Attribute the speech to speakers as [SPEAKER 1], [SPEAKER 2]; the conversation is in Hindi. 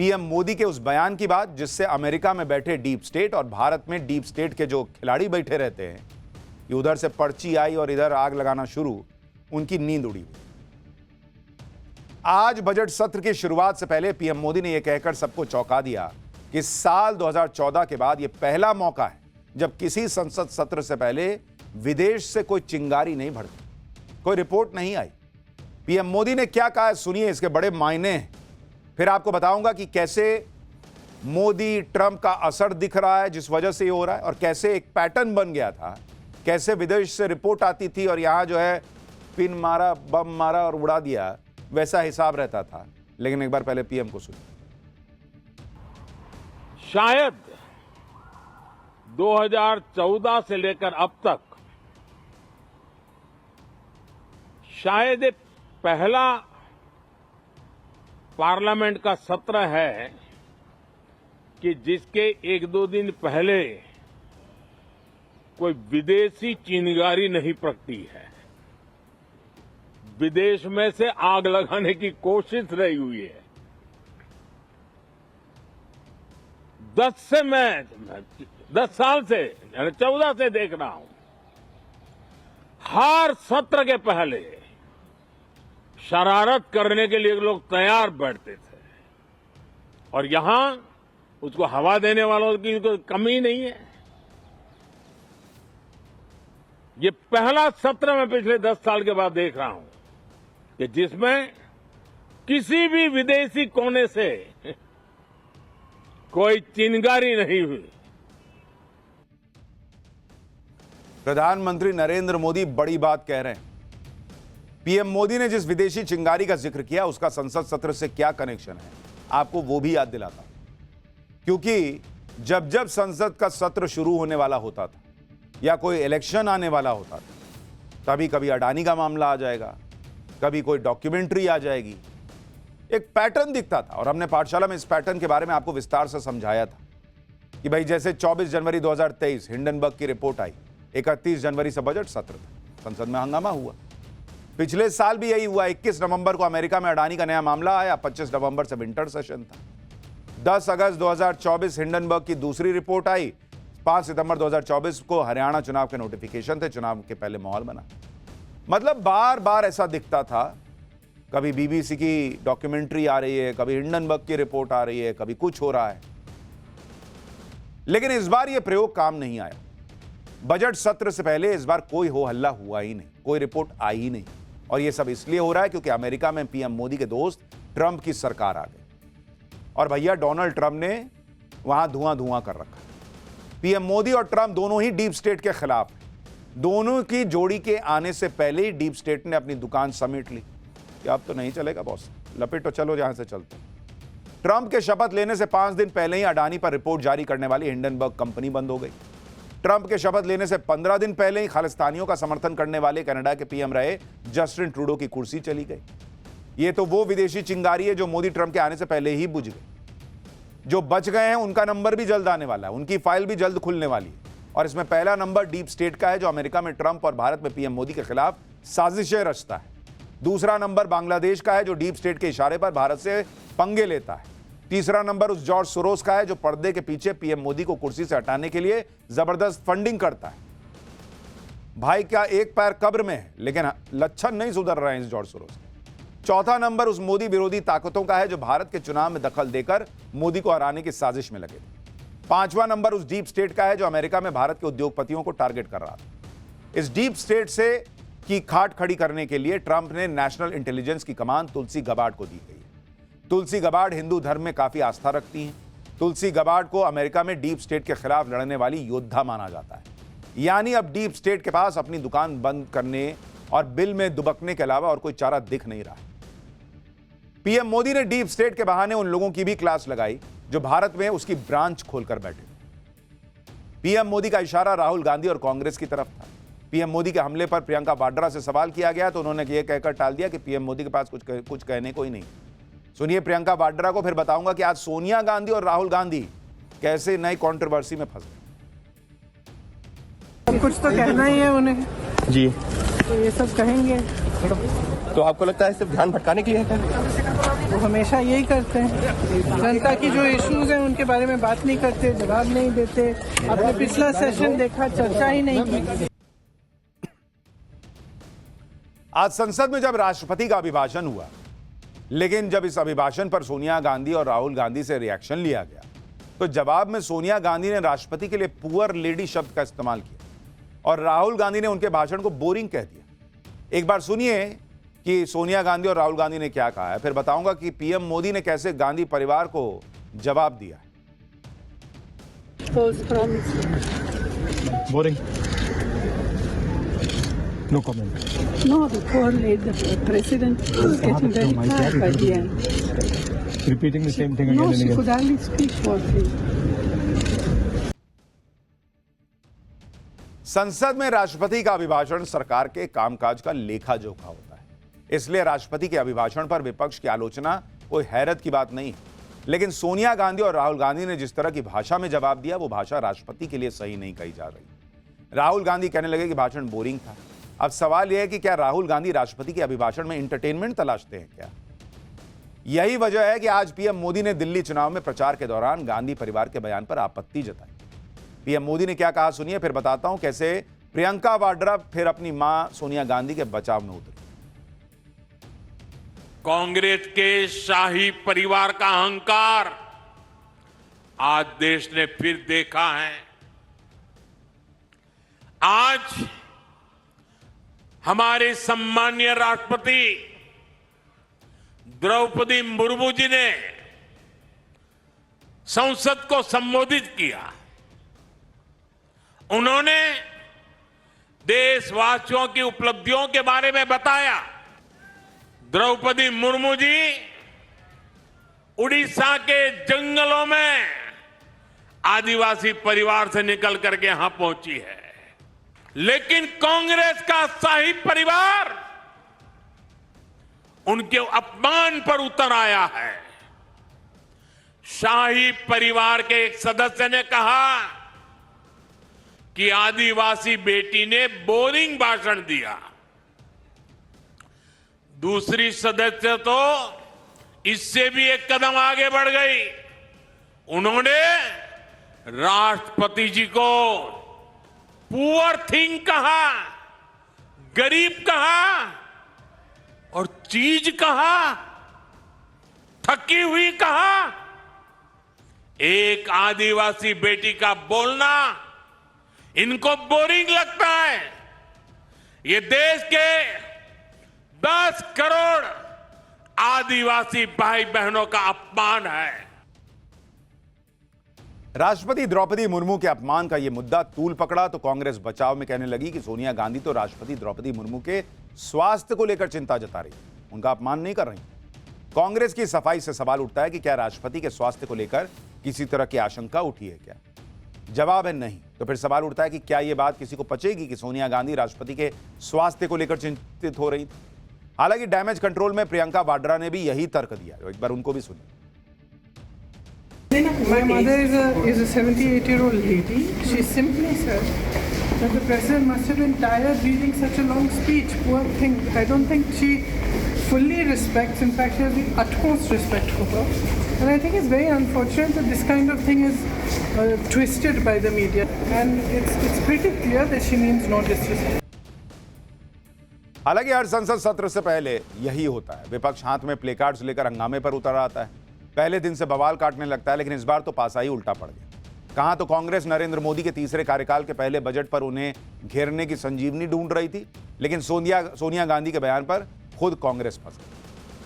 [SPEAKER 1] पीएम मोदी के उस बयान की बात जिससे अमेरिका में बैठे डीप स्टेट और भारत में डीप स्टेट के जो खिलाड़ी बैठे रहते हैं, कि उधर से पर्ची आई और इधर आग लगाना शुरू, उनकी नींद उड़ी हुई। आज बजट सत्र की शुरुआत से पहले पीएम मोदी ने यह कहकर सबको चौंका दिया कि साल 2014 के बाद यह पहला मौका है जब किसी संसद सत्र से पहले विदेश से कोई चिंगारी नहीं भड़की, कोई रिपोर्ट नहीं आई। पीएम मोदी ने क्या कहा, सुनिए, इसके बड़े मायने हैं। फिर आपको बताऊंगा कि कैसे मोदी ट्रंप का असर दिख रहा है जिस वजह से ये हो रहा है, और कैसे एक पैटर्न बन गया था, कैसे विदेश से रिपोर्ट आती थी और यहां जो है पिन मारा, बम मारा और उड़ा दिया, वैसा हिसाब रहता था। लेकिन एक बार पहले पीएम को सुनिए।
[SPEAKER 2] शायद 2014 से लेकर अब तक शायद ये पहला पार्लियामेंट का सत्र है कि जिसके एक दो दिन पहले कोई विदेशी चिंगारी नहीं प्रगटी है, विदेश में से आग लगाने की कोशिश नहीं हुई है। 10 साल से 14 से देख रहा हूं, हर सत्र के पहले शरारत करने के लिए लोग तैयार बैठते थे, और यहां उसको हवा देने वालों की कोई कमी नहीं है। ये पहला सत्र मैं पिछले 10 साल के बाद देख रहा हूं कि जिसमें किसी भी विदेशी कोने से कोई चिंगारी नहीं हुई।
[SPEAKER 1] प्रधानमंत्री नरेंद्र मोदी बड़ी बात कह रहे हैं। पीएम मोदी ने जिस विदेशी चिंगारी का जिक्र किया उसका संसद सत्र से क्या कनेक्शन है, आपको वो भी याद दिलाता, क्योंकि जब जब संसद का सत्र शुरू होने वाला होता था या कोई इलेक्शन आने वाला होता था, तभी कभी अडानी का मामला आ जाएगा, कभी कोई डॉक्यूमेंट्री आ जाएगी, एक पैटर्न दिखता था। और हमने पाठशाला में इस पैटर्न के बारे में आपको विस्तार से समझाया था कि भाई जैसे 24 जनवरी 2023 हिंडनबर्ग की रिपोर्ट आई, 31 जनवरी से बजट सत्र था, संसद में हंगामा हुआ। पिछले साल भी यही हुआ, 21 नवंबर को अमेरिका में अडानी का नया मामला आया, 25 नवंबर से विंटर सेशन था। 10 अगस्त 2024 हिंडनबर्ग की दूसरी रिपोर्ट आई, 5 सितंबर 2024 को हरियाणा चुनाव के नोटिफिकेशन थे, चुनाव के पहले माहौल बना। मतलब बार बार ऐसा दिखता था, कभी बीबीसी की डॉक्यूमेंट्री आ रही है, कभी हिंडनबर्ग की रिपोर्ट आ रही है, कभी कुछ हो रहा है। लेकिन इस बार यह प्रयोग काम नहीं आया। बजट सत्र से पहले इस बार कोई हो हल्ला हुआ ही नहीं, कोई रिपोर्ट आई ही नहीं। और यह सब इसलिए हो रहा है क्योंकि अमेरिका में पीएम मोदी के दोस्त ट्रंप की सरकार आ गई और भैया डोनाल्ड ट्रंप ने वहां धुआं धुआं कर रखा। पीएम मोदी और ट्रंप दोनों ही डीप स्टेट के खिलाफ हैं। दोनों की जोड़ी के आने से पहले ही डीप स्टेट ने अपनी दुकान समेट ली कि अब तो नहीं चलेगा बॉस, लपेटो चलो जहां से चलते। ट्रंप के शपथ लेने से 5 दिन पहले ही अडानी पर रिपोर्ट जारी करने वाली हिंडनबर्ग कंपनी बंद हो गई। ट्रंप के शपथ लेने से 15 दिन पहले ही खालिस्तानियों का समर्थन करने वाले कनाडा के पीएम रहे जस्टिन ट्रूडो की कुर्सी चली गई। ये तो वो विदेशी चिंगारी है जो मोदी ट्रंप के आने से पहले ही बुझ गई। जो बच गए हैं उनका नंबर भी जल्द आने वाला है, उनकी फाइल भी जल्द खुलने वाली है। और इसमें पहला नंबर डीप स्टेट का है जो अमेरिका में ट्रंप और भारत में पीएम मोदी के खिलाफ साजिशें रचता है। दूसरा नंबर बांग्लादेश का है जो डीप स्टेट के इशारे पर भारत से पंगे लेता है। तीसरा नंबर उस जॉर्ज सोरोस का है जो पर्दे के पीछे पीएम मोदी को कुर्सी से हटाने के लिए जबरदस्त फंडिंग करता है। भाई क्या एक पैर कब्र में है, लेकिन लक्षण नहीं सुधर रहे हैं इस जॉर्ज सोरोस के। चौथा नंबर उस मोदी विरोधी ताकतों का है जो भारत के चुनाव में दखल देकर मोदी को हराने की साजिश में लगे थे। 5वां नंबर उस डीप स्टेट का है जो अमेरिका में भारत के उद्योगपतियों को टारगेट कर रहा था। इस डीप स्टेट से की खाट खड़ी करने के लिए ट्रंप ने नेशनल इंटेलिजेंस की कमान तुलसी गबार्ड को दी गई है। तुलसी गबार्ड हिंदू धर्म में काफी आस्था रखती हैं। तुलसी गबार्ड को अमेरिका में डीप स्टेट के खिलाफ लड़ने वाली योद्धा माना जाता है। यानी अब डीप स्टेट के पास अपनी दुकान बंद करने और बिल में दुबकने के अलावा और कोई चारा दिख नहीं रहा है। पीएम मोदी ने डीप स्टेट के बहाने उन लोगों की भी क्लास लगाई जो भारत में उसकी ब्रांच खोलकर बैठे। पीएम मोदी का इशारा राहुल गांधी और कांग्रेस की तरफ था। पीएम मोदी के हमले पर प्रियंका वाड्रा से सवाल किया गया तो उन्होंने यह कहकर टाल दिया कि पीएम मोदी के पास कुछ कहने को ही नहीं। सुनिए प्रियंका वाड्रा को, फिर बताऊंगा कि आज सोनिया गांधी और राहुल गांधी कैसे नई कंट्रोवर्सी में फंस गए।
[SPEAKER 3] कुछ तो कहना ही है उन्हें
[SPEAKER 4] जी,
[SPEAKER 3] तो ये सब कहेंगे।
[SPEAKER 4] तो आपको लगता है सिर्फ ध्यान भटकाने के लिए है?
[SPEAKER 3] वो हमेशा यही करते हैं, जनता की जो इश्यूज हैं उनके बारे में बात नहीं करते, जवाब नहीं देते। आपने पिछला सेशन देखा, चर्चा ही नहीं की।
[SPEAKER 1] आज संसद में जब राष्ट्रपति का अभिभाषण हुआ, लेकिन जब इस अभिभाषण पर सोनिया गांधी और राहुल गांधी से रिएक्शन लिया गया, तो जवाब में सोनिया गांधी ने राष्ट्रपति के लिए पुअर लेडी शब्द का इस्तेमाल किया और राहुल गांधी ने उनके भाषण को बोरिंग कह दिया। एक बार सुनिए कि सोनिया गांधी और राहुल गांधी ने क्या कहा है, फिर बताऊंगा कि पीएम मोदी ने कैसे गांधी परिवार को जवाब दिया है।
[SPEAKER 4] Boring. No comment.
[SPEAKER 5] No, the poor lady, the president was getting very tired by the end.
[SPEAKER 4] Repeating the same thing again
[SPEAKER 5] No,
[SPEAKER 4] and
[SPEAKER 5] she
[SPEAKER 4] again.
[SPEAKER 5] could hardly speak for him.
[SPEAKER 1] संसद में राष्ट्रपति का अभिभाषण सरकार के कामकाज का लेखा जोखा होता है, इसलिए राष्ट्रपति के अभिभाषण पर विपक्ष की आलोचना कोई हैरत की बात नहीं है। लेकिन सोनिया गांधी और राहुल गांधी ने जिस तरह की भाषा में जवाब दिया, वो भाषा राष्ट्रपति के लिए सही नहीं कही जा रही। राहुल गांधी कहने लगे कि भाषण बोरिंग था। अब सवाल यह है कि क्या राहुल गांधी राष्ट्रपति के अभिभाषण में एंटरटेनमेंट तलाशते हैं क्या? यही वजह है कि आज पीएम मोदी ने दिल्ली चुनाव में प्रचार के दौरान गांधी परिवार के बयान पर आपत्ति जताई। पीएम मोदी ने क्या कहा, सुनिए, फिर बताता हूं कैसे प्रियंका वाड्रा फिर अपनी मां सोनिया गांधी के बचाव में उतरी।
[SPEAKER 2] कांग्रेस के शाही परिवार का अहंकार आज देश ने फिर देखा है। आज हमारे सम्मानीय राष्ट्रपति द्रौपदी मुर्मू जी ने संसद को संबोधित किया। उन्होंने देशवासियों की उपलब्धियों के बारे में बताया। द्रौपदी मुर्मू जी उड़ीसा के जंगलों में आदिवासी परिवार से निकल करके यहां पहुंची है, लेकिन कांग्रेस का शाही परिवार उनके अपमान पर उतर आया है। शाही परिवार के एक सदस्य ने कहा कि आदिवासी बेटी ने बोरिंग भाषण दिया। दूसरी सदस्य तो इससे भी एक कदम आगे बढ़ गई। उन्होंने राष्ट्रपति जी को पुअर थिंग कहा, गरीब कहा और चीज कहा, थकी हुई कहा। एक आदिवासी बेटी का बोलना इनको बोरिंग लगता है। ये देश के 10 करोड़ आदिवासी भाई बहनों का अपमान है।
[SPEAKER 1] राष्ट्रपति द्रौपदी मुर्मू के अपमान का यह मुद्दा तूल पकड़ा तो कांग्रेस बचाव में कहने लगी कि सोनिया गांधी तो राष्ट्रपति द्रौपदी मुर्मू के स्वास्थ्य को लेकर चिंता जता रही, उनका अपमान नहीं कर रही। कांग्रेस की सफाई से सवाल उठता है कि क्या राष्ट्रपति के स्वास्थ्य को लेकर किसी तरह की आशंका उठी है क्या? जवाब है नहीं। तो फिर सवाल उठता है कि क्या यह बात किसी को पचेगी कि सोनिया गांधी राष्ट्रपति के स्वास्थ्य को लेकर चिंतित हो रही थी? हालांकि डैमेज कंट्रोल में प्रियंका वाड्रा ने भी यही तर्क दिया। एक बार उनको भी सुनिए।
[SPEAKER 3] My mother is a 78-year-old lady. She simply said that the president must have been tired reading such a long speech. Poor thing. I don't think she fully respects, in fact, she has the utmost respect for her. And I think it's very unfortunate that this kind of thing is twisted by the media. And it's pretty clear that she means no disrespect.
[SPEAKER 1] हालांकि हर संसद सत्र से पहले यही होता है, विपक्ष हाथ में प्ले कार्ड्स लेकर हंगामे पर उतर आता है। पहले दिन से बवाल काटने लगता है, लेकिन इस बार तो पासा ही उल्टा पड़ गया। कहां तो कांग्रेस नरेंद्र मोदी के तीसरे कार्यकाल के पहले बजट पर उन्हें घेरने की संजीवनी ढूंढ रही थी, लेकिन सोनिया गांधी के बयान पर खुद कांग्रेस फंस गई।